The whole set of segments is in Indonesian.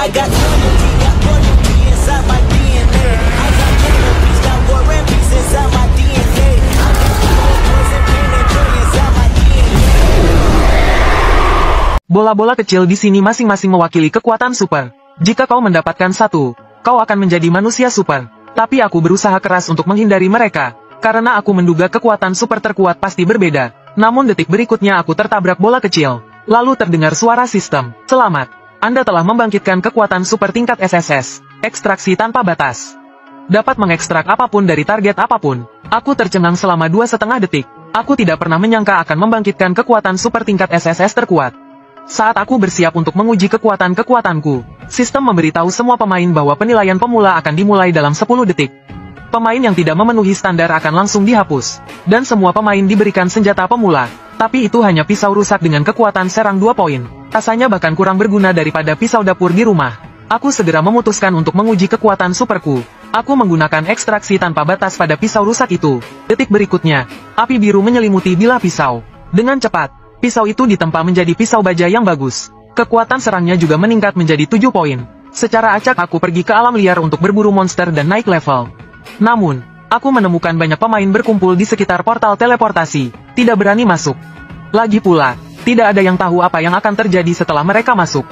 I got loyalty, got royalty inside my DNA. I got inner peace, got war and peace inside my DNA. I got poison, pain and joy inside my DNA. Bola-bola kecil di sini masing-masing mewakili kekuatan super. Jika kau mendapatkan satu, kau akan menjadi manusia super. Tapi aku berusaha keras untuk menghindari mereka, karena aku menduga kekuatan super terkuat pasti berbeda. Namun detik berikutnya aku tertabrak bola kecil. Lalu terdengar suara sistem. Selamat, Anda telah membangkitkan kekuatan super tingkat SSS. Ekstraksi tanpa batas. Dapat mengekstrak apapun dari target apapun. Aku tercengang selama 2,5 detik. Aku tidak pernah menyangka akan membangkitkan kekuatan super tingkat SSS terkuat. Saat aku bersiap untuk menguji kekuatanku, sistem memberitahu semua pemain bahwa penilaian pemula akan dimulai dalam 10 detik. Pemain yang tidak memenuhi standar akan langsung dihapus, dan semua pemain diberikan senjata pemula. Tapi itu hanya pisau rusak dengan kekuatan serang 2 poin. Rasanya bahkan kurang berguna daripada pisau dapur di rumah. Aku segera memutuskan untuk menguji kekuatan superku. Aku menggunakan ekstraksi tanpa batas pada pisau rusak itu. Detik berikutnya, api biru menyelimuti bilah pisau. Dengan cepat, pisau itu ditempa menjadi pisau baja yang bagus. Kekuatan serangnya juga meningkat menjadi 7 poin. Secara acak aku pergi ke alam liar untuk berburu monster dan naik level. Namun, aku menemukan banyak pemain berkumpul di sekitar portal teleportasi, tidak berani masuk. Lagi pula, tidak ada yang tahu apa yang akan terjadi setelah mereka masuk.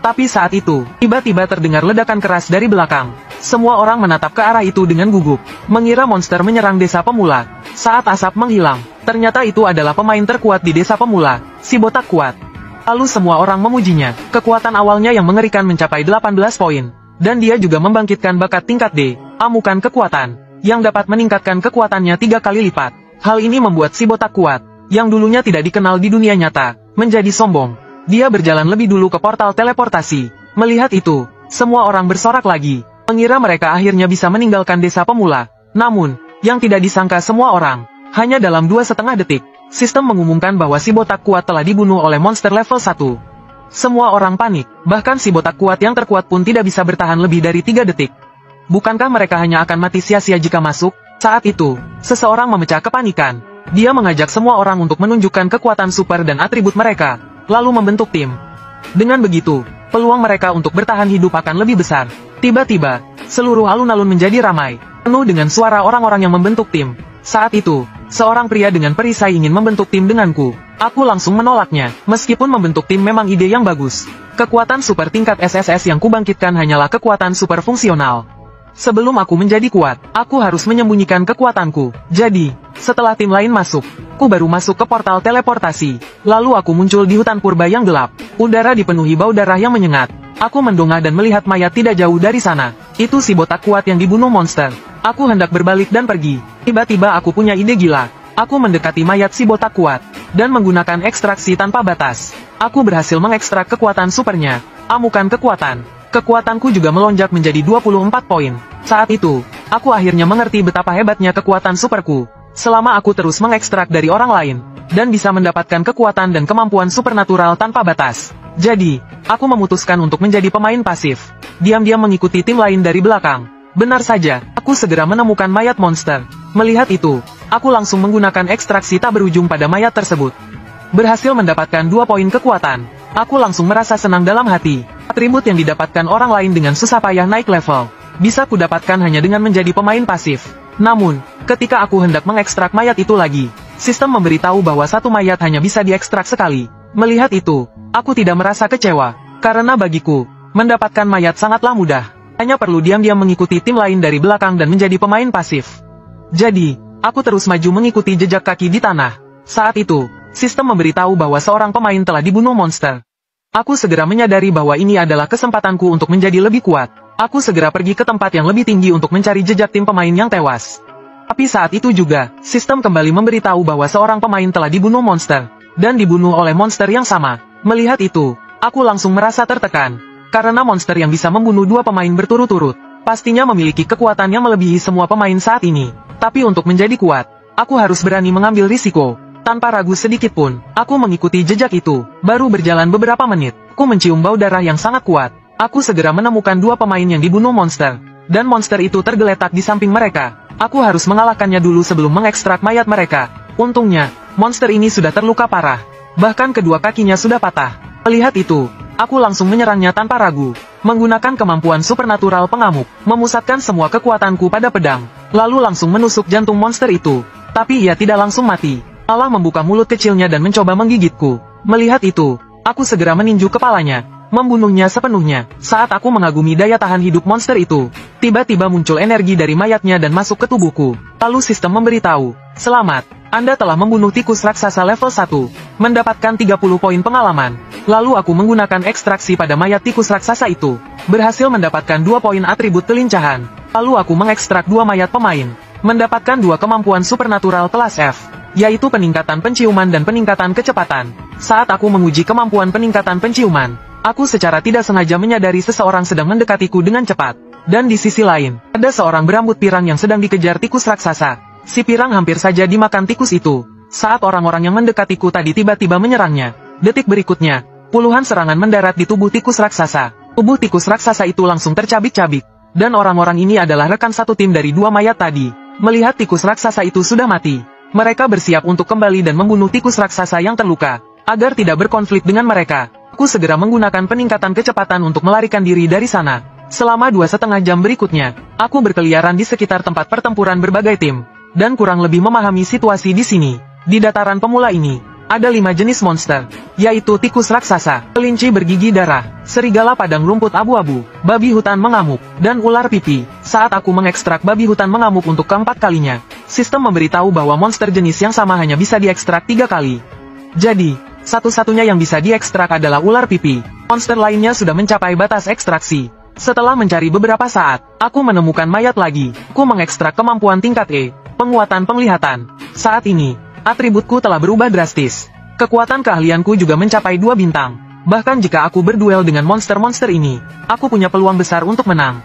Tapi saat itu, tiba-tiba terdengar ledakan keras dari belakang. Semua orang menatap ke arah itu dengan gugup, mengira monster menyerang desa pemula. Saat asap menghilang, ternyata itu adalah pemain terkuat di desa pemula, si botak kuat. Lalu semua orang memujinya. Kekuatan awalnya yang mengerikan mencapai 18 poin. Dan dia juga membangkitkan bakat tingkat D, amukan kekuatan, yang dapat meningkatkan kekuatannya 3 kali lipat. Hal ini membuat si botak kuat, yang dulunya tidak dikenal di dunia nyata, menjadi sombong. Dia berjalan lebih dulu ke portal teleportasi. Melihat itu, semua orang bersorak lagi, mengira mereka akhirnya bisa meninggalkan desa pemula. Namun, yang tidak disangka semua orang, hanya dalam 2,5 detik, sistem mengumumkan bahwa si botak kuat telah dibunuh oleh monster level 1. Semua orang panik, bahkan si botak kuat yang terkuat pun tidak bisa bertahan lebih dari 3 detik. Bukankah mereka hanya akan mati sia-sia jika masuk? Saat itu, seseorang memecah kepanikan. Dia mengajak semua orang untuk menunjukkan kekuatan super dan atribut mereka, lalu membentuk tim. Dengan begitu, peluang mereka untuk bertahan hidup akan lebih besar. Tiba-tiba, seluruh alun-alun menjadi ramai, penuh dengan suara orang-orang yang membentuk tim. Saat itu, seorang pria dengan perisai ingin membentuk tim denganku. Aku langsung menolaknya, meskipun membentuk tim memang ide yang bagus. Kekuatan super tingkat SSS yang kubangkitkan hanyalah kekuatan super fungsional. Sebelum aku menjadi kuat, aku harus menyembunyikan kekuatanku. Jadi, setelah tim lain masuk, ku baru masuk ke portal teleportasi. Lalu aku muncul di hutan purba yang gelap. Udara dipenuhi bau darah yang menyengat. Aku mendongak dan melihat mayat tidak jauh dari sana. Itu si botak kuat yang dibunuh monster. Aku hendak berbalik dan pergi. Tiba-tiba aku punya ide gila. Aku mendekati mayat si botak kuat, dan menggunakan ekstraksi tanpa batas. Aku berhasil mengekstrak kekuatan supernya. Amukan kekuatan. Kekuatanku juga melonjak menjadi 24 poin. Saat itu, aku akhirnya mengerti betapa hebatnya kekuatan superku. Selama aku terus mengekstrak dari orang lain, dan bisa mendapatkan kekuatan dan kemampuan supernatural tanpa batas. Jadi, aku memutuskan untuk menjadi pemain pasif. Diam-diam mengikuti tim lain dari belakang. Benar saja, aku segera menemukan mayat monster. Melihat itu, aku langsung menggunakan ekstraksi tak berujung pada mayat tersebut. Berhasil mendapatkan 2 poin kekuatan. Aku langsung merasa senang dalam hati. Atribut yang didapatkan orang lain dengan susah payah naik level, bisa kudapatkan hanya dengan menjadi pemain pasif. Namun, ketika aku hendak mengekstrak mayat itu lagi, sistem memberitahu bahwa satu mayat hanya bisa diekstrak sekali. Melihat itu, aku tidak merasa kecewa, karena bagiku, mendapatkan mayat sangatlah mudah. Hanya perlu diam-diam mengikuti tim lain dari belakang dan menjadi pemain pasif. Jadi, aku terus maju mengikuti jejak kaki di tanah. Saat itu, sistem memberitahu bahwa seorang pemain telah dibunuh monster. Aku segera menyadari bahwa ini adalah kesempatanku untuk menjadi lebih kuat. Aku segera pergi ke tempat yang lebih tinggi untuk mencari jejak tim pemain yang tewas. Tapi saat itu juga, sistem kembali memberitahu bahwa seorang pemain telah dibunuh monster, dan dibunuh oleh monster yang sama. Melihat itu, aku langsung merasa tertekan. Karena monster yang bisa membunuh 2 pemain berturut-turut, pastinya memiliki kekuatan yang melebihi semua pemain saat ini. Tapi untuk menjadi kuat, aku harus berani mengambil risiko. Tanpa ragu sedikit pun, aku mengikuti jejak itu. Baru berjalan beberapa menit, aku mencium bau darah yang sangat kuat. Aku segera menemukan 2 pemain yang dibunuh monster. Dan monster itu tergeletak di samping mereka. Aku harus mengalahkannya dulu sebelum mengekstrak mayat mereka. Untungnya, monster ini sudah terluka parah. Bahkan kedua kakinya sudah patah. Melihat itu, Aku langsung menyerangnya tanpa ragu. Menggunakan kemampuan supernatural pengamuk, memusatkan semua kekuatanku pada pedang, lalu langsung menusuk jantung monster itu. Tapi ia tidak langsung mati, malah membuka mulut kecilnya dan mencoba menggigitku. Melihat itu, aku segera meninju kepalanya, membunuhnya sepenuhnya. Saat aku mengagumi daya tahan hidup monster itu, tiba-tiba muncul energi dari mayatnya dan masuk ke tubuhku. Lalu sistem memberitahu, "Selamat, Anda telah membunuh tikus raksasa level 1, mendapatkan 30 poin pengalaman." Lalu aku menggunakan ekstraksi pada mayat tikus raksasa itu, berhasil mendapatkan 2 poin atribut kelincahan. Lalu aku mengekstrak 2 mayat pemain, mendapatkan 2 kemampuan supernatural kelas F, yaitu peningkatan penciuman dan peningkatan kecepatan. Saat aku menguji kemampuan peningkatan penciuman, aku secara tidak sengaja menyadari seseorang sedang mendekatiku dengan cepat. Dan di sisi lain, ada seorang berambut pirang yang sedang dikejar tikus raksasa. Si pirang hampir saja dimakan tikus itu, saat orang-orang yang mendekatiku tadi tiba-tiba menyerangnya. Detik berikutnya, puluhan serangan mendarat di tubuh tikus raksasa. Tubuh tikus raksasa itu langsung tercabik-cabik. Dan orang-orang ini adalah rekan satu tim dari 2 mayat tadi. Melihat tikus raksasa itu sudah mati, mereka bersiap untuk kembali dan membunuh tikus raksasa yang terluka. Agar tidak berkonflik dengan mereka, aku segera menggunakan peningkatan kecepatan untuk melarikan diri dari sana. Selama 2,5 jam berikutnya, aku berkeliaran di sekitar tempat pertempuran berbagai tim, dan kurang lebih memahami situasi di sini. Di dataran pemula ini, ada 5 jenis monster, yaitu tikus raksasa, kelinci bergigi darah, serigala padang rumput abu-abu, babi hutan mengamuk, dan ular pipi. Saat aku mengekstrak babi hutan mengamuk untuk keempat kalinya, sistem memberitahu bahwa monster jenis yang sama hanya bisa diekstrak 3 kali. Jadi, satu-satunya yang bisa diekstrak adalah ular pipi. Monster lainnya sudah mencapai batas ekstraksi. Setelah mencari beberapa saat, aku menemukan mayat lagi. Aku mengekstrak kemampuan tingkat E, penguatan penglihatan. Saat ini, atributku telah berubah drastis. Kekuatan keahlianku juga mencapai 2 bintang. Bahkan jika aku berduel dengan monster-monster ini, aku punya peluang besar untuk menang.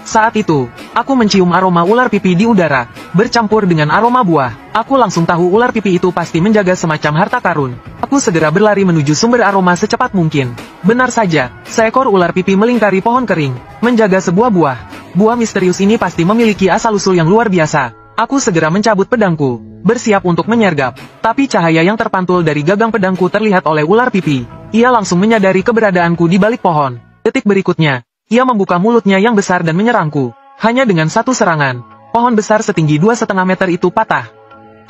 Saat itu, aku mencium aroma ular pipi di udara, bercampur dengan aroma buah. Aku langsung tahu ular pipi itu pasti menjaga semacam harta karun. Aku segera berlari menuju sumber aroma secepat mungkin. Benar saja, seekor ular pipi melingkari pohon kering, menjaga sebuah buah. Buah misterius ini pasti memiliki asal-usul yang luar biasa. Aku segera mencabut pedangku, bersiap untuk menyergap. Tapi cahaya yang terpantul dari gagang pedangku terlihat oleh ular pipi. Ia langsung menyadari keberadaanku di balik pohon. Detik berikutnya, ia membuka mulutnya yang besar dan menyerangku. Hanya dengan satu serangan, pohon besar setinggi 2,5 meter itu patah.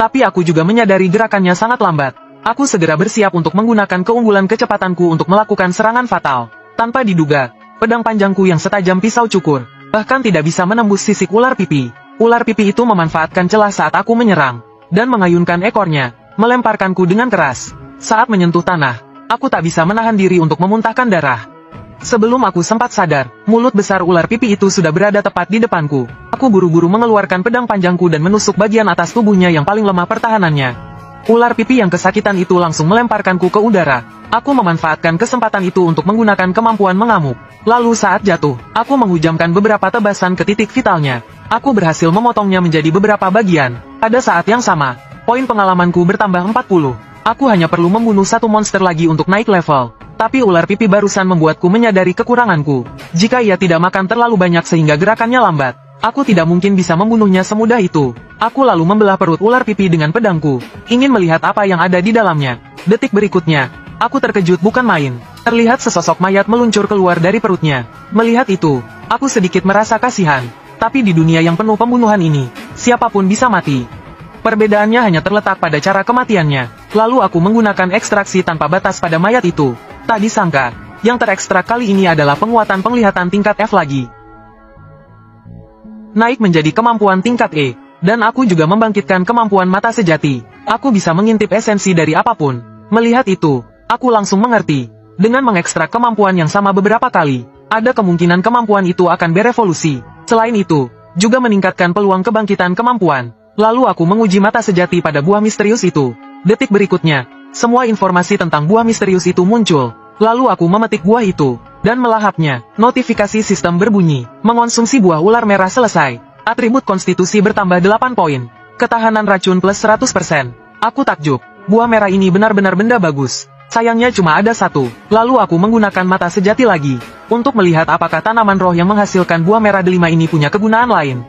Tapi aku juga menyadari gerakannya sangat lambat. Aku segera bersiap untuk menggunakan keunggulan kecepatanku untuk melakukan serangan fatal. Tanpa diduga, pedang panjangku yang setajam pisau cukur, bahkan tidak bisa menembus sisik ular pipi. Ular pipi itu memanfaatkan celah saat aku menyerang, dan mengayunkan ekornya, melemparkanku dengan keras. Saat menyentuh tanah, aku tak bisa menahan diri untuk memuntahkan darah. Sebelum aku sempat sadar, mulut besar ular pipi itu sudah berada tepat di depanku. Aku buru-buru mengeluarkan pedang panjangku dan menusuk bagian atas tubuhnya yang paling lemah pertahanannya. Ular pipi yang kesakitan itu langsung melemparkanku ke udara. Aku memanfaatkan kesempatan itu untuk menggunakan kemampuan mengamuk. Lalu saat jatuh, aku menghujamkan beberapa tebasan ke titik vitalnya. Aku berhasil memotongnya menjadi beberapa bagian. Pada saat yang sama, poin pengalamanku bertambah 40. Aku hanya perlu membunuh satu monster lagi untuk naik level. Tapi ular pipi barusan membuatku menyadari kekuranganku. Jika ia tidak makan terlalu banyak sehingga gerakannya lambat, aku tidak mungkin bisa membunuhnya semudah itu. Aku lalu membelah perut ular pipi dengan pedangku, ingin melihat apa yang ada di dalamnya. Detik berikutnya, aku terkejut bukan main. Terlihat sesosok mayat meluncur keluar dari perutnya. Melihat itu, aku sedikit merasa kasihan. Tapi di dunia yang penuh pembunuhan ini, siapapun bisa mati. Perbedaannya hanya terletak pada cara kematiannya. Lalu aku menggunakan ekstraksi tanpa batas pada mayat itu. Tak disangka, yang terekstrak kali ini adalah penguatan penglihatan tingkat F lagi. Naik menjadi kemampuan tingkat E, dan aku juga membangkitkan kemampuan mata sejati. Aku bisa mengintip esensi dari apapun. Melihat itu, aku langsung mengerti. Dengan mengekstrak kemampuan yang sama beberapa kali, ada kemungkinan kemampuan itu akan berevolusi. Selain itu, juga meningkatkan peluang kebangkitan kemampuan. Lalu aku menguji mata sejati pada buah misterius itu. Detik berikutnya, semua informasi tentang buah misterius itu muncul. Lalu aku memetik buah itu, dan melahapnya. Notifikasi sistem berbunyi, mengonsumsi buah ular merah selesai. Atribut konstitusi bertambah 8 poin. Ketahanan racun plus 100%. Aku takjub, buah merah ini benar-benar benda bagus. Sayangnya cuma ada satu. Lalu aku menggunakan mata sejati lagi, untuk melihat apakah tanaman roh yang menghasilkan buah merah delima ini punya kegunaan lain.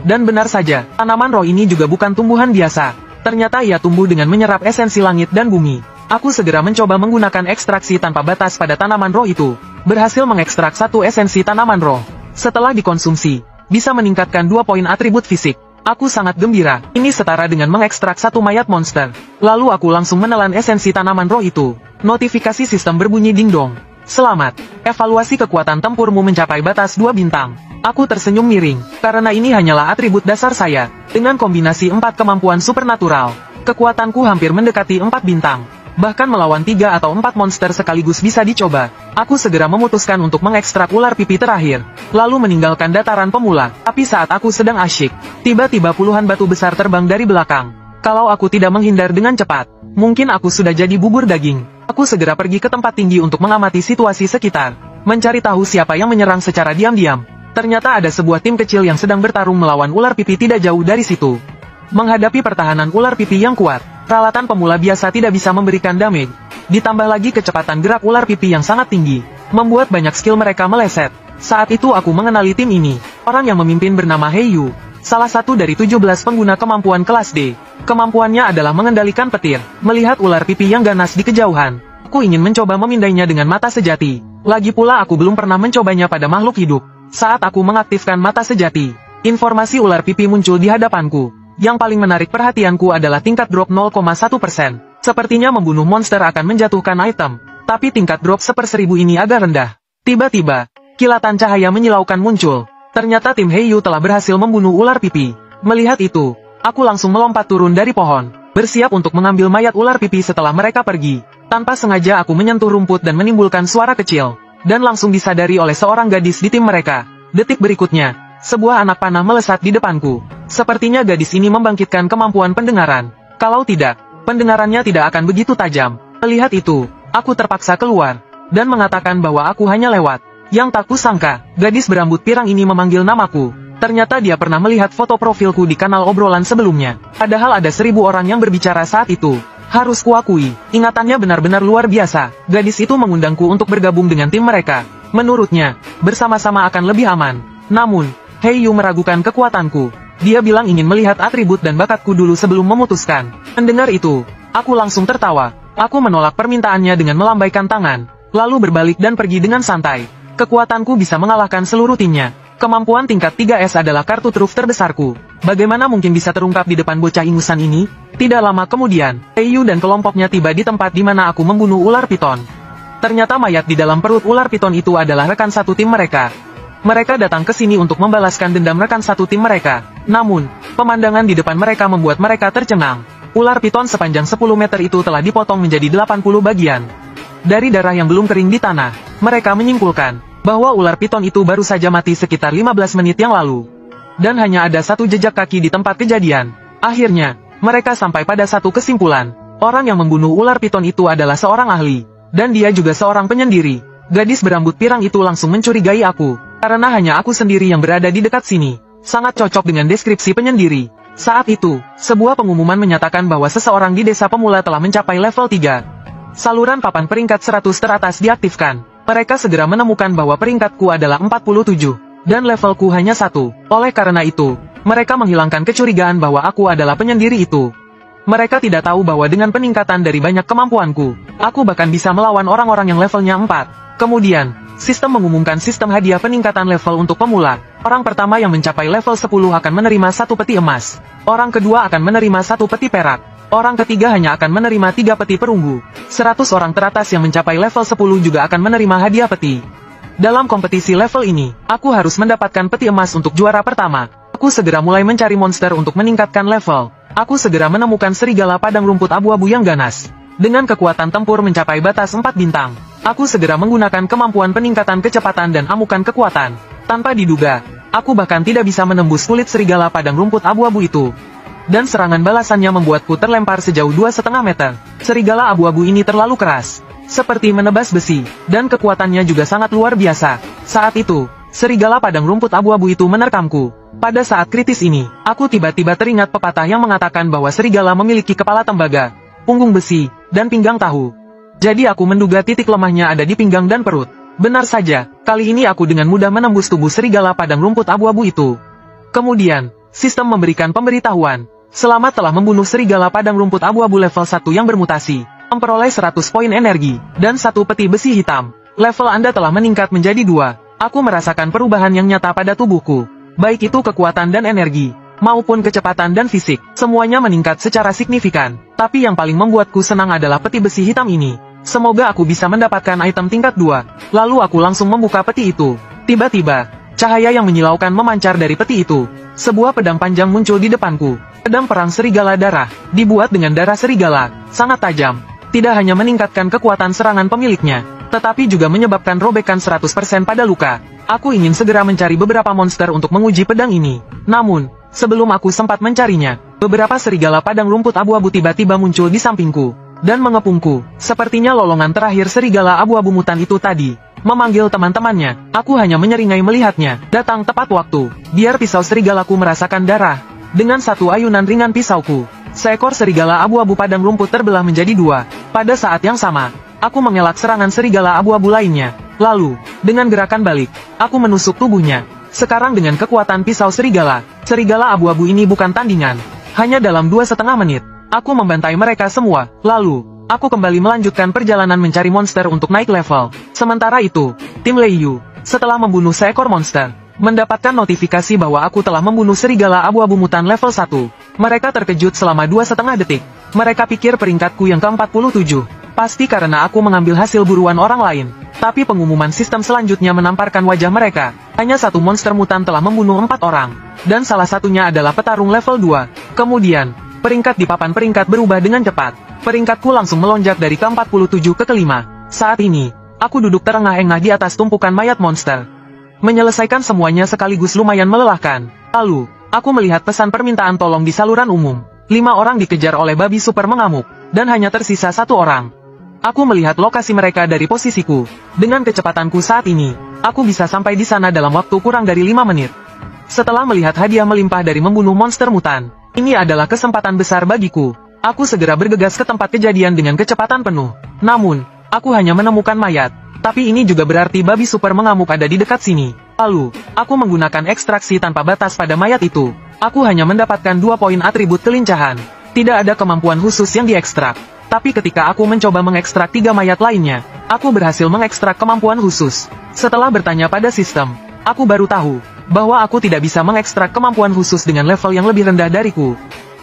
Dan benar saja, tanaman roh ini juga bukan tumbuhan biasa. Ternyata ia tumbuh dengan menyerap esensi langit dan bumi. Aku segera mencoba menggunakan ekstraksi tanpa batas pada tanaman roh itu. Berhasil mengekstrak satu esensi tanaman roh. Setelah dikonsumsi, bisa meningkatkan 2 poin atribut fisik. Aku sangat gembira. Ini setara dengan mengekstrak satu mayat monster. Lalu aku langsung menelan esensi tanaman roh itu. Notifikasi sistem berbunyi ding-dong. Selamat. Evaluasi kekuatan tempurmu mencapai batas 2 bintang. Aku tersenyum miring, karena ini hanyalah atribut dasar saya. Dengan kombinasi 4 kemampuan supernatural, kekuatanku hampir mendekati 4 bintang. Bahkan melawan 3 atau 4 monster sekaligus bisa dicoba. Aku segera memutuskan untuk mengekstrak ular pipi terakhir, lalu meninggalkan dataran pemula. Tapi saat aku sedang asyik, tiba-tiba puluhan batu besar terbang dari belakang. Kalau aku tidak menghindar dengan cepat, mungkin aku sudah jadi bubur daging. Aku segera pergi ke tempat tinggi untuk mengamati situasi sekitar, mencari tahu siapa yang menyerang secara diam-diam. Ternyata ada sebuah tim kecil yang sedang bertarung melawan ular pipi tidak jauh dari situ. Menghadapi pertahanan ular pipi yang kuat, peralatan pemula biasa tidak bisa memberikan damage. Ditambah lagi kecepatan gerak ular pipi yang sangat tinggi, membuat banyak skill mereka meleset. Saat itu aku mengenali tim ini. Orang yang memimpin bernama Heiyu, salah satu dari 17 pengguna kemampuan kelas D. Kemampuannya adalah mengendalikan petir. Melihat ular pipi yang ganas di kejauhan, aku ingin mencoba memindainya dengan mata sejati. Lagi pula aku belum pernah mencobanya pada makhluk hidup. Saat aku mengaktifkan mata sejati, informasi ular pipi muncul di hadapanku. Yang paling menarik perhatianku adalah tingkat drop 0,1%. Sepertinya membunuh monster akan menjatuhkan item, tapi tingkat drop 1/1000 ini agak rendah. Tiba-tiba, kilatan cahaya menyilaukan muncul. Ternyata tim Heiyu telah berhasil membunuh ular pipi. Melihat itu, aku langsung melompat turun dari pohon, bersiap untuk mengambil mayat ular pipi setelah mereka pergi. Tanpa sengaja aku menyentuh rumput dan menimbulkan suara kecil, dan langsung disadari oleh seorang gadis di tim mereka. Detik berikutnya, sebuah anak panah melesat di depanku. Sepertinya gadis ini membangkitkan kemampuan pendengaran. Kalau tidak, pendengarannya tidak akan begitu tajam. Melihat itu, aku terpaksa keluar, dan mengatakan bahwa aku hanya lewat. Yang tak kusangka, gadis berambut pirang ini memanggil namaku. Ternyata dia pernah melihat foto profilku di kanal obrolan sebelumnya. Padahal ada 1000 orang yang berbicara saat itu. Harus kuakui, ingatannya benar-benar luar biasa. Gadis itu mengundangku untuk bergabung dengan tim mereka. Menurutnya, bersama-sama akan lebih aman. Namun, Heiyu meragukan kekuatanku. Dia bilang ingin melihat atribut dan bakatku dulu sebelum memutuskan. Mendengar itu, aku langsung tertawa. Aku menolak permintaannya dengan melambaikan tangan, lalu berbalik dan pergi dengan santai. Kekuatanku bisa mengalahkan seluruh timnya. Kemampuan tingkat 3S adalah kartu truf terbesarku. Bagaimana mungkin bisa terungkap di depan bocah ingusan ini? Tidak lama kemudian, Heiyu dan kelompoknya tiba di tempat di mana aku membunuh ular piton. Ternyata mayat di dalam perut ular piton itu adalah rekan satu tim mereka. Mereka datang ke sini untuk membalaskan dendam rekan satu tim mereka. Namun, pemandangan di depan mereka membuat mereka tercengang. Ular piton sepanjang 10 meter itu telah dipotong menjadi 80 bagian. Dari darah yang belum kering di tanah, mereka menyimpulkan bahwa ular piton itu baru saja mati sekitar 15 menit yang lalu. Dan hanya ada satu jejak kaki di tempat kejadian. Akhirnya, mereka sampai pada satu kesimpulan. Orang yang membunuh ular piton itu adalah seorang ahli, dan dia juga seorang penyendiri. Gadis berambut pirang itu langsung mencurigai aku, karena hanya aku sendiri yang berada di dekat sini. Sangat cocok dengan deskripsi penyendiri. Saat itu, sebuah pengumuman menyatakan bahwa seseorang di desa pemula telah mencapai level 3. Saluran papan peringkat 100 teratas diaktifkan. Mereka segera menemukan bahwa peringkatku adalah 47, dan levelku hanya 1. Oleh karena itu, mereka menghilangkan kecurigaan bahwa aku adalah penyendiri itu. Mereka tidak tahu bahwa dengan peningkatan dari banyak kemampuanku, aku bahkan bisa melawan orang-orang yang levelnya 4. Kemudian, sistem mengumumkan sistem hadiah peningkatan level untuk pemula. Orang pertama yang mencapai level 10 akan menerima 1 peti emas. Orang kedua akan menerima 1 peti perak. Orang ketiga hanya akan menerima 3 peti perunggu. 100 orang teratas yang mencapai level 10 juga akan menerima hadiah peti. Dalam kompetisi level ini, aku harus mendapatkan peti emas untuk juara pertama. Aku segera mulai mencari monster untuk meningkatkan level. Aku segera menemukan serigala padang rumput abu-abu yang ganas. Dengan kekuatan tempur mencapai batas 4 bintang, aku segera menggunakan kemampuan peningkatan kecepatan dan amukan kekuatan. Tanpa diduga, aku bahkan tidak bisa menembus kulit serigala padang rumput abu-abu itu. Dan serangan balasannya membuatku terlempar sejauh 2,5 meter. Serigala abu-abu ini terlalu keras, seperti menebas besi, dan kekuatannya juga sangat luar biasa. Saat itu, serigala padang rumput abu-abu itu menerkamku. Pada saat kritis ini, aku tiba-tiba teringat pepatah yang mengatakan bahwa serigala memiliki kepala tembaga, punggung besi, dan pinggang tahu. Jadi aku menduga titik lemahnya ada di pinggang dan perut. Benar saja, kali ini aku dengan mudah menembus tubuh serigala padang rumput abu-abu itu. Kemudian, sistem memberikan pemberitahuan. Selamat telah membunuh serigala padang rumput abu-abu level 1 yang bermutasi. Memperoleh 100 poin energi, dan 1 peti besi hitam. Level Anda telah meningkat menjadi 2. Aku merasakan perubahan yang nyata pada tubuhku. Baik itu kekuatan dan energi, maupun kecepatan dan fisik. Semuanya meningkat secara signifikan. Tapi yang paling membuatku senang adalah peti besi hitam ini. Semoga aku bisa mendapatkan item tingkat 2. Lalu aku langsung membuka peti itu. Tiba-tiba, cahaya yang menyilaukan memancar dari peti itu. Sebuah pedang panjang muncul di depanku. Pedang perang serigala darah, dibuat dengan darah serigala, sangat tajam. Tidak hanya meningkatkan kekuatan serangan pemiliknya, tetapi juga menyebabkan robekan 100% pada luka. Aku ingin segera mencari beberapa monster untuk menguji pedang ini. Namun, sebelum aku sempat mencarinya, beberapa serigala padang rumput abu-abu tiba-tiba muncul di sampingku, dan mengepungku. Sepertinya lolongan terakhir serigala abu-abu mutan itu tadi memanggil teman-temannya. Aku hanya menyeringai melihatnya, datang tepat waktu. Biar pisau serigalaku merasakan darah. Dengan satu ayunan ringan pisauku, seekor serigala abu-abu padang rumput terbelah menjadi 2. Pada saat yang sama, aku mengelak serangan serigala abu-abu lainnya. Lalu, dengan gerakan balik, aku menusuk tubuhnya. Sekarang dengan kekuatan pisau serigala abu-abu ini bukan tandingan. Hanya dalam 2,5 menit, aku membantai mereka semua. Lalu, aku kembali melanjutkan perjalanan mencari monster untuk naik level. Sementara itu, tim Lei Yu, setelah membunuh seekor monster, mendapatkan notifikasi bahwa aku telah membunuh serigala abu-abu mutan level 1. Mereka terkejut selama 2,5 detik. Mereka pikir peringkatku yang ke-47. Pasti karena aku mengambil hasil buruan orang lain. Tapi pengumuman sistem selanjutnya menamparkan wajah mereka. Hanya 1 monster mutan telah membunuh 4 orang. Dan salah satunya adalah petarung level 2. Kemudian, peringkat di papan peringkat berubah dengan cepat. Peringkatku langsung melonjak dari ke-47 ke ke-5. Saat ini, aku duduk terengah-engah di atas tumpukan mayat monster. Menyelesaikan semuanya sekaligus lumayan melelahkan. Lalu, aku melihat pesan permintaan tolong di saluran umum. 5 orang dikejar oleh babi super mengamuk, dan hanya tersisa 1 orang. Aku melihat lokasi mereka dari posisiku. Dengan kecepatanku saat ini, aku bisa sampai di sana dalam waktu kurang dari 5 menit. Setelah melihat hadiah melimpah dari membunuh monster mutan, ini adalah kesempatan besar bagiku. Aku segera bergegas ke tempat kejadian dengan kecepatan penuh. Namun, aku hanya menemukan mayat. Tapi ini juga berarti babi super mengamuk ada di dekat sini. Lalu, aku menggunakan ekstraksi tanpa batas pada mayat itu. Aku hanya mendapatkan 2 poin atribut kelincahan. Tidak ada kemampuan khusus yang diekstrak. Tapi ketika aku mencoba mengekstrak 3 mayat lainnya, aku berhasil mengekstrak kemampuan khusus. Setelah bertanya pada sistem, aku baru tahu bahwa aku tidak bisa mengekstrak kemampuan khusus dengan level yang lebih rendah dariku.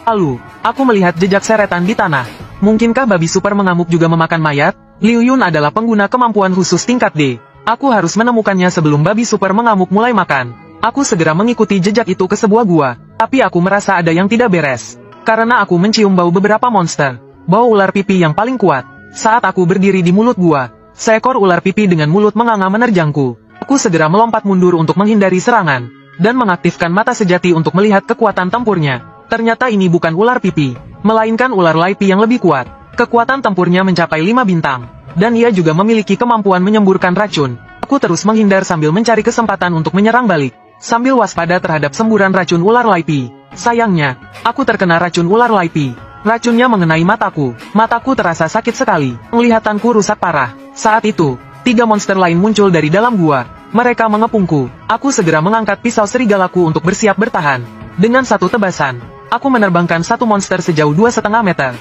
Lalu, aku melihat jejak seretan di tanah. Mungkinkah babi super mengamuk juga memakan mayat? Liu Yun adalah pengguna kemampuan khusus tingkat D. Aku harus menemukannya sebelum babi super mengamuk mulai makan. Aku segera mengikuti jejak itu ke sebuah gua. Tapi aku merasa ada yang tidak beres. Karena aku mencium bau beberapa monster. Bau ular pipi yang paling kuat. Saat aku berdiri di mulut gua, seekor ular pipi dengan mulut menganga menerjangku. Aku segera melompat mundur untuk menghindari serangan. Dan mengaktifkan mata sejati untuk melihat kekuatan tempurnya. Ternyata ini bukan ular pipi, melainkan ular laipi yang lebih kuat. Kekuatan tempurnya mencapai 5 bintang. Dan ia juga memiliki kemampuan menyemburkan racun. Aku terus menghindar sambil mencari kesempatan untuk menyerang balik. Sambil waspada terhadap semburan racun ular laipi. Sayangnya, aku terkena racun ular laipi. Racunnya mengenai mataku. Mataku terasa sakit sekali. Penglihatanku rusak parah. Saat itu, 3 monster lain muncul dari dalam gua. Mereka mengepungku. Aku segera mengangkat pisau serigalaku untuk bersiap bertahan. Dengan satu tebasan, aku menerbangkan 1 monster sejauh 2,5 meter.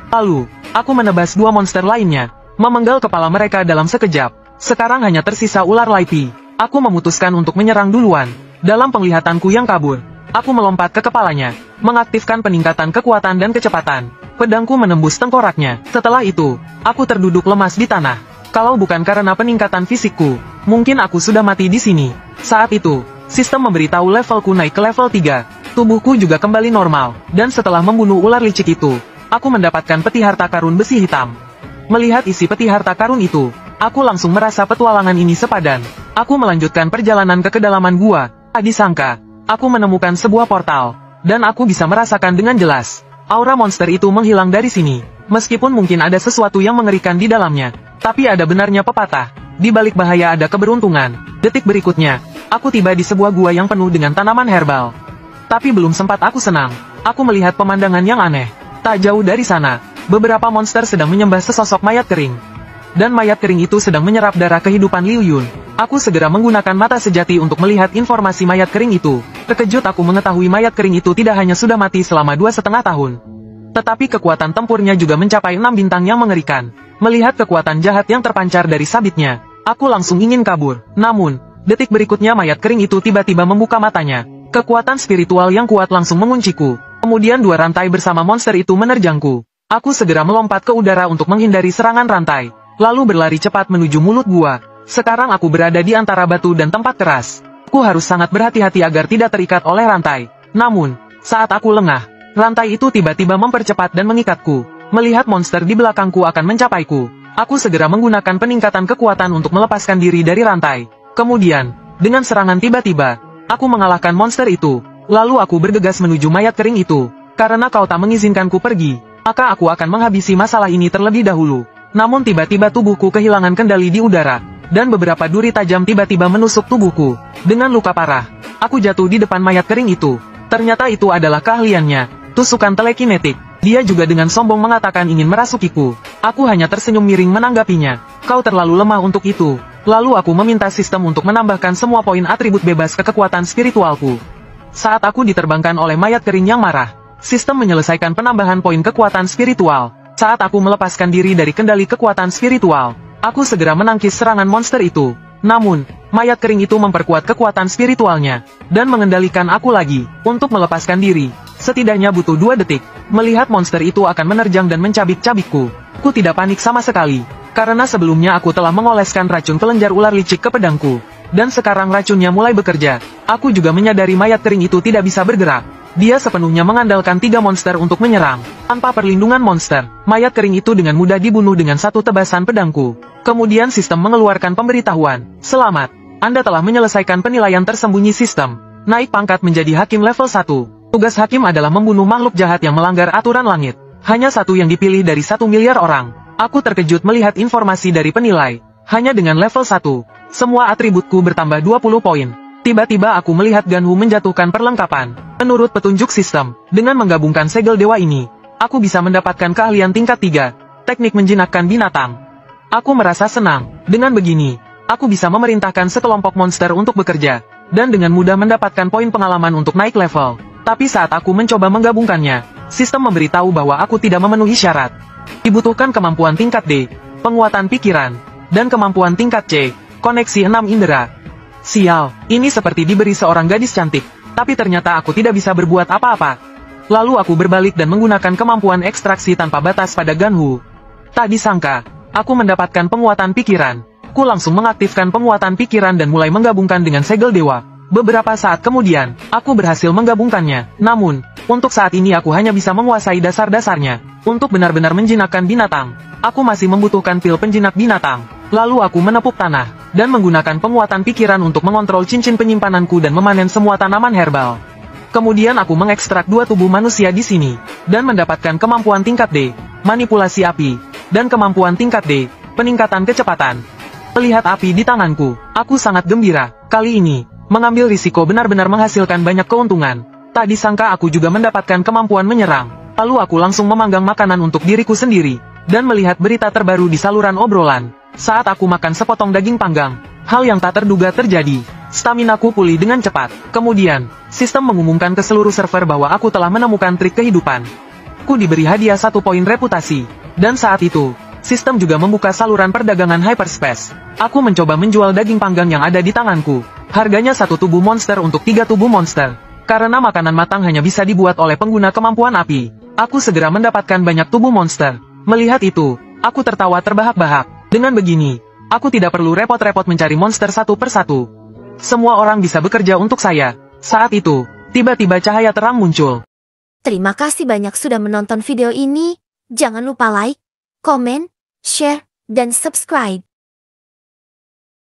Lalu, aku menebas 2 monster lainnya, memenggal kepala mereka dalam sekejap. Sekarang hanya tersisa ular laipi. Aku memutuskan untuk menyerang duluan. Dalam penglihatanku yang kabur, aku melompat ke kepalanya, mengaktifkan peningkatan kekuatan dan kecepatan. Pedangku menembus tengkoraknya. Setelah itu, aku terduduk lemas di tanah. Kalau bukan karena peningkatan fisikku, mungkin aku sudah mati di sini. Saat itu, sistem memberitahu levelku naik ke level 3. Tubuhku juga kembali normal, dan setelah membunuh ular licik itu, aku mendapatkan peti harta karun besi hitam. Melihat isi peti harta karun itu, aku langsung merasa petualangan ini sepadan. Aku melanjutkan perjalanan ke kedalaman gua. Tak disangka, aku menemukan sebuah portal, dan aku bisa merasakan dengan jelas. Aura monster itu menghilang dari sini. Meskipun mungkin ada sesuatu yang mengerikan di dalamnya, tapi ada benarnya pepatah. Di balik bahaya ada keberuntungan. Detik berikutnya, aku tiba di sebuah gua yang penuh dengan tanaman herbal. Tapi belum sempat aku senang, aku melihat pemandangan yang aneh. Tak jauh dari sana, beberapa monster sedang menyembah sesosok mayat kering. Dan mayat kering itu sedang menyerap darah kehidupan Liu Yun. Aku segera menggunakan mata sejati untuk melihat informasi mayat kering itu. Terkejut aku mengetahui mayat kering itu tidak hanya sudah mati selama 2,5 tahun, Tetapi kekuatan tempurnya juga mencapai 6 bintang yang mengerikan. Melihat kekuatan jahat yang terpancar dari sabitnya, aku langsung ingin kabur. Namun, detik berikutnya mayat kering itu tiba-tiba membuka matanya. Kekuatan spiritual yang kuat langsung mengunciku. Kemudian 2 rantai bersama monster itu menerjangku. Aku segera melompat ke udara untuk menghindari serangan rantai, lalu berlari cepat menuju mulut gua. Sekarang aku berada di antara batu dan tempat keras. Aku harus sangat berhati-hati agar tidak terikat oleh rantai. Namun, saat aku lengah, rantai itu tiba-tiba mempercepat dan mengikatku. Melihat monster di belakangku akan mencapaiku, aku segera menggunakan peningkatan kekuatan untuk melepaskan diri dari rantai. Kemudian, dengan serangan tiba-tiba, aku mengalahkan monster itu. Lalu aku bergegas menuju mayat kering itu. Karena kau tak mengizinkanku pergi, maka aku akan menghabisi masalah ini terlebih dahulu. Namun tiba-tiba tubuhku kehilangan kendali di udara, dan beberapa duri tajam tiba-tiba menusuk tubuhku. Dengan luka parah, aku jatuh di depan mayat kering itu. Ternyata itu adalah keahliannya, tusukan telekinetik. Dia juga dengan sombong mengatakan ingin merasukiku. Aku hanya tersenyum miring menanggapinya. Kau terlalu lemah untuk itu. Lalu aku meminta sistem untuk menambahkan semua poin atribut bebas ke kekuatan spiritualku. Saat aku diterbangkan oleh mayat kering yang marah, sistem menyelesaikan penambahan poin kekuatan spiritual. Saat aku melepaskan diri dari kendali kekuatan spiritual, aku segera menangkis serangan monster itu. Namun, mayat kering itu memperkuat kekuatan spiritualnya, dan mengendalikan aku lagi, untuk melepaskan diri. Setidaknya butuh 2 detik. Melihat monster itu akan menerjang dan mencabik-cabikku, aku tidak panik sama sekali. Karena sebelumnya aku telah mengoleskan racun kelenjar ular licik ke pedangku. Dan sekarang racunnya mulai bekerja. Aku juga menyadari mayat kering itu tidak bisa bergerak. Dia sepenuhnya mengandalkan 3 monster untuk menyerang. Tanpa perlindungan monster, mayat kering itu dengan mudah dibunuh dengan 1 tebasan pedangku. Kemudian sistem mengeluarkan pemberitahuan. Selamat, Anda telah menyelesaikan penilaian tersembunyi sistem. Naik pangkat menjadi hakim level 1. Tugas hakim adalah membunuh makhluk jahat yang melanggar aturan langit. Hanya 1 yang dipilih dari 1 miliar orang. Aku terkejut melihat informasi dari penilai. Hanya dengan level 1, semua atributku bertambah 20 poin. Tiba-tiba aku melihat Ganwu menjatuhkan perlengkapan. Menurut petunjuk sistem, dengan menggabungkan segel dewa ini, aku bisa mendapatkan keahlian tingkat 3, teknik menjinakkan binatang. Aku merasa senang. Dengan begini, aku bisa memerintahkan sekelompok monster untuk bekerja, dan dengan mudah mendapatkan poin pengalaman untuk naik level. Tapi saat aku mencoba menggabungkannya, sistem memberitahu bahwa aku tidak memenuhi syarat. Dibutuhkan kemampuan tingkat D, penguatan pikiran, dan kemampuan tingkat C, koneksi 6 indera. Sial, ini seperti diberi seorang gadis cantik, tapi ternyata aku tidak bisa berbuat apa-apa. Lalu aku berbalik dan menggunakan kemampuan ekstraksi tanpa batas pada Ganwu. Tak disangka, aku mendapatkan penguatan pikiran. Aku langsung mengaktifkan penguatan pikiran dan mulai menggabungkan dengan segel dewa. Beberapa saat kemudian, aku berhasil menggabungkannya. Namun, untuk saat ini aku hanya bisa menguasai dasar-dasarnya. Untuk benar-benar menjinakkan binatang, aku masih membutuhkan pil penjinak binatang. Lalu aku menepuk tanah, dan menggunakan penguatan pikiran untuk mengontrol cincin penyimpananku dan memanen semua tanaman herbal. Kemudian aku mengekstrak 2 tubuh manusia di sini, dan mendapatkan kemampuan tingkat D, manipulasi api, dan kemampuan tingkat D, peningkatan kecepatan. Melihat api di tanganku, aku sangat gembira. Kali ini, mengambil risiko benar-benar menghasilkan banyak keuntungan. Tak disangka aku juga mendapatkan kemampuan menyerang. Lalu aku langsung memanggang makanan untuk diriku sendiri, dan melihat berita terbaru di saluran obrolan. Saat aku makan sepotong daging panggang, hal yang tak terduga terjadi. Staminaku pulih dengan cepat. Kemudian, sistem mengumumkan ke seluruh server bahwa aku telah menemukan trik kehidupan. Aku diberi hadiah 1 poin reputasi. Dan saat itu, sistem juga membuka saluran perdagangan hyperspace. Aku mencoba menjual daging panggang yang ada di tanganku. Harganya 1 tubuh monster untuk 3 tubuh monster. Karena makanan matang hanya bisa dibuat oleh pengguna kemampuan api, aku segera mendapatkan banyak tubuh monster. Melihat itu, aku tertawa terbahak-bahak. Dengan begini, aku tidak perlu repot-repot mencari monster 1 per 1. Semua orang bisa bekerja untuk saya. Saat itu, tiba-tiba cahaya terang muncul. Terima kasih banyak sudah menonton video ini. Jangan lupa like, komen, share, dan subscribe.